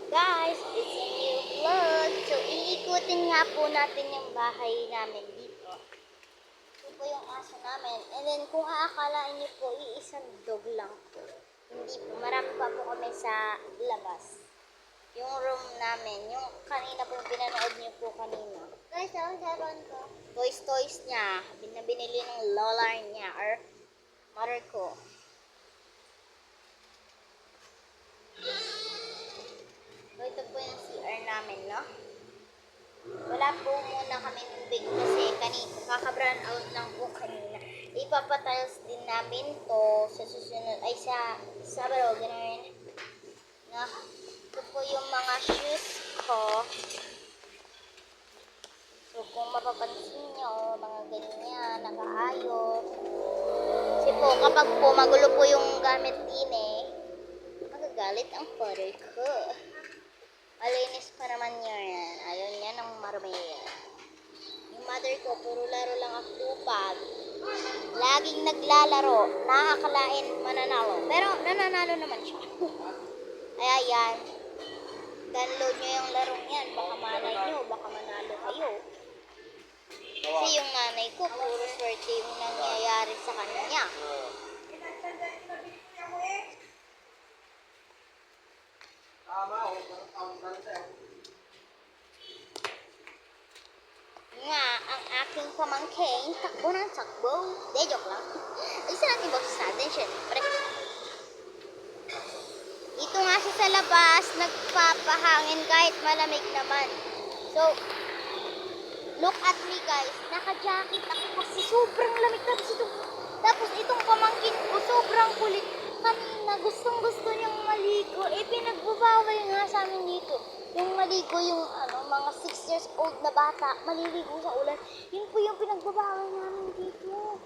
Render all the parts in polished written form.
Guys, it's a new vlog. So, iikutin nga po natin yung bahay namin dito. Ito po yung aso namin. And then, kung aakalain niyo po, iisang dog lang po. Hindi po. Marami pa po kami sa labas. Yung room namin. Yung kanina po, pinanood niyo po kanina. Guys, ang saron ko. Toys niya. Binili ng lola niya or mother ko. So, ito po yung CR namin, no? Wala po muna kami tubig kasi kaka-brown out lang po kanina. Ipapatiles din namin to sa susunod, ay sa Sabado, gano'n. No? Ito po yung mga shoes ko. So, kung mapapansin nyo, mga ganyan, nakaayos. Kasi po, kapag po magulo po yung gamit din magagalit ang father ko. Malinis pa naman yan. Ayaw niya ng marumi. Yung mother ko, puro laro lang ang tupad. Laging naglalaro. Nakakalain mananalo. Pero nananalo naman siya. Kaya yan. Download nyo yung larong yan. Baka manay nyo. Baka manalo kayo. Kasi yung nanay ko, puro swerte yung nangyayari sa kanya. Nga, ang aking pamangking takbo ng takbo. De, joke lang. Isa natin boses natin, syempre. Dito nga siya sa labas, nagpapahangin kahit malamig naman. So, look at me guys. Naka-jacket ako kasi sobrang lamig. Tapos itong pamangkin ko, sobrang kulit. Kanina, gustong-gusto niyang maligo. Pinagbabawal nga sa amin dito. Yung maligo, yung mga 6 years old na bata, maliligo sa ulan. Yun po yung pinagbabawal namin dito.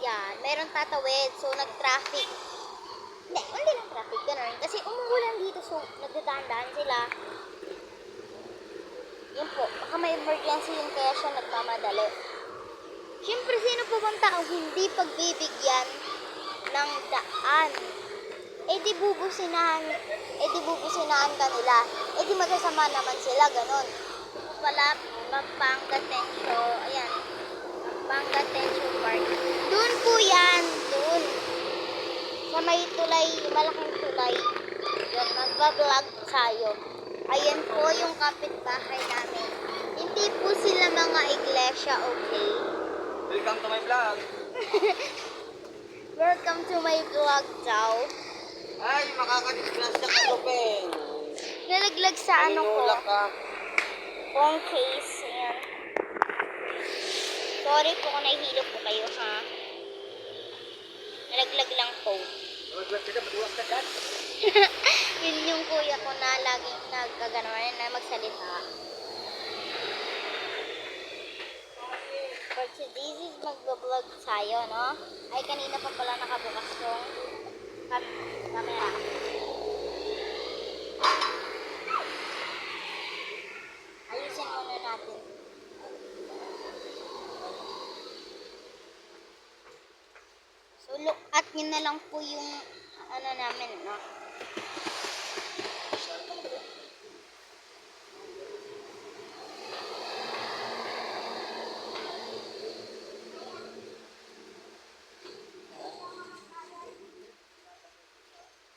Yan, meron tatawid. So, nag-traffic. Hindi lang traffic, gano'n. Kasi umuulan dito, so nagdadaan-daan sila. Yun po, baka may emergency yun kaya siya nagmamadali. Siyempre, sino po bang taong hindi pagbibigyan ng daan? Di bubusinahan kanila. Di masasama naman sila, ganon. Pala, Pampanga-Tencio, ayan, Pampanga-Tencio Park. Doon po yan, doon. Sa may tulay, malaking tulay. Doon, magbablog tayo. Ayan po yung kapitbahay namin. Hindi po sila mga iglesia, okay? Welcome to my vlog. Welcome to my vlog daw. Ay, makakadisgrasya ka to, Pen. Nalaglag sa ano ko. Nanginulak ka. Phone case. Ayan. Sorry po kung nahihilo po kayo, ha? Nalaglag lang po. Nalaglag ka dyan, matuwag ka dyan. Yun yung kuya ko na laging nagkagano'n na magsalita. For today's is mag-vlog tayo, no? Ay, kanina pa pala nakabukas yung camera. Ayusin muna natin. So, look at nyo na lang po yung namin, no?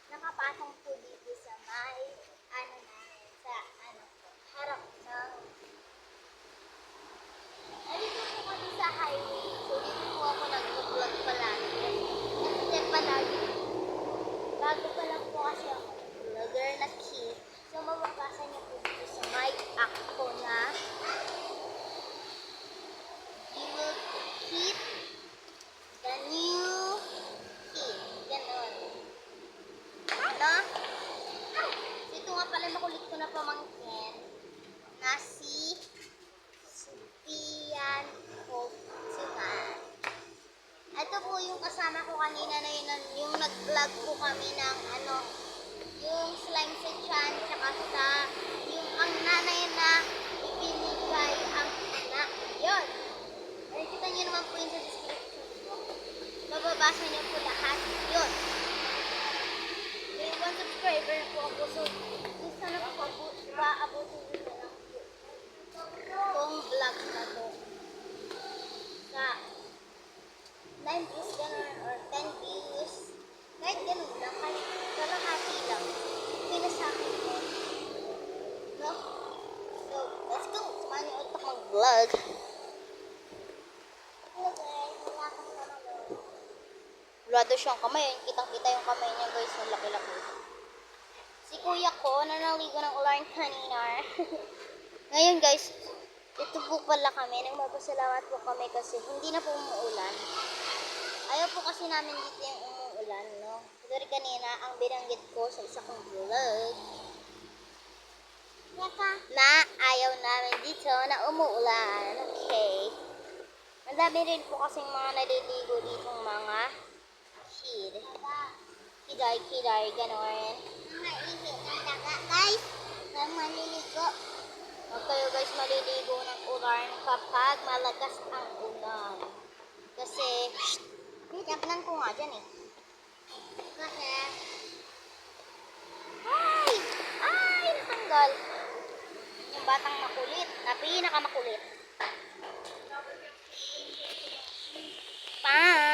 Nakapasok po dito sa may harap ng dito po kami sa highway. So dito po ako nag-vlog palagi. Kasi palagi bago pa lang po kasi ako vlogger na kid. So mababasa niyo po dito sa mic ako na you will keep the new kid. Ganon. No? Ito nga pala makulit ko na pamangkin na si Supian Hoffman. Ito po yung kasama ko kanina na yun, yung nag-vlog po kami ng yung slime sa chan, tsaka sa yung ang nanay na ibinigay subscriber na po ako. So, gusto na po paabutin nyo lang po itong vlog na to. Sa 9 views ganun or 10 views. Kahit ganun lang, kahit kalahati lang. Okay na sa akin po. No? So, let's go. Samahan niyo ulit ako mag-vlog. Hello guys, wala akong kamay. Wala siyang kamay. Kitang-kita yung kamay niya guys. Ang laki-laki. Si kuya ko, nanaligo ng ulan kanina. Ngayon guys, ito po pala kami. Nagmapasalamat po kami kasi hindi na po umuulan. Ayaw po kasi namin dito yung umuulan, no? Pero kanina, ang binanggit ko sa isa kong vlog, na ayaw namin dito na umuulan. Okay. Ang dami rin po kasing mga naliligo ditong mga kid. Kiday, gano'n. Mga ihi ng daga, guys. Ang maliligo. Huwag kayo guys maliligo ng ulan kapag malakas ang ulan. Kasi, tinapnan ko nga dyan eh. Kasi, ay, natanggal. Yung batang makulit, na pinakamakulit. Pa!